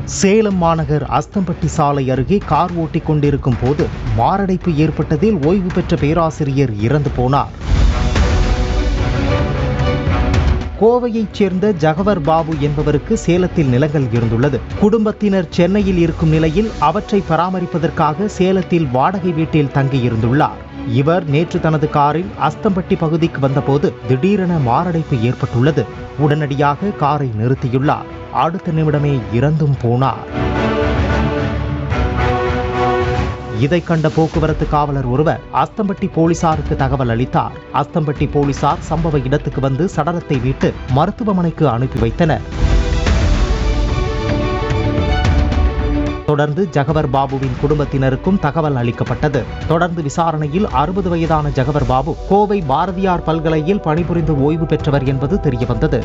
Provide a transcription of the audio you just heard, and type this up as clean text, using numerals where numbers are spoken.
சேலம் மாநகர் அஸ்தம்பட்டி சாலை அருகே கார் ஓட்டிக் கொண்டிருக்கும் போது மாரடைப்பு ஏற்பட்டதில் ஓய்வு பெற்ற பேராசிரியர் இறந்து போனார். கோவையைச் சேர்ந்த ஜகவர் பாபு என்பவருக்கு சேலத்தில் நிலங்கள் இருந்துள்ளது. குடும்பத்தினர் சென்னையில் இருக்கும் நிலையில் அவற்றை பராமரிப்பதற்காக சேலத்தில் வாடகை வீட்டில் தங்கியிருந்துள்ளார். இவர் நேற்று தனது காரில் அஸ்தம்பட்டி பகுதிக்கு வந்தபோது திடீரென மாரடைப்பு ஏற்பட்டுள்ளது. உடனடியாக காரை நிறுத்தியுள்ளார். அடுத்த நிமிடமே இறந்தும் போனார். இதை கண்ட போக்குவரத்து காவலர் ஒருவர் அஸ்தம்பட்டி போலீசாருக்கு தகவல் அளித்தார். அஸ்தம்பட்டி போலீசார் சம்பவ இடத்துக்கு வந்து சடலத்தை மீட்டு மருத்துவமனைக்கு அனுப்பி வைத்தனர். தொடர்ந்து ஜகவர் பாபுவின் குடும்பத்தினருக்கும் தகவல் அளிக்கப்பட்டது. தொடர்ந்து விசாரணையில் 60 வயதான ஜகவர் பாபு கோவை பாரதியார் பல்கலையில் பணிபுரிந்து ஓய்வு பெற்றவர் என்பது தெரியவந்தது.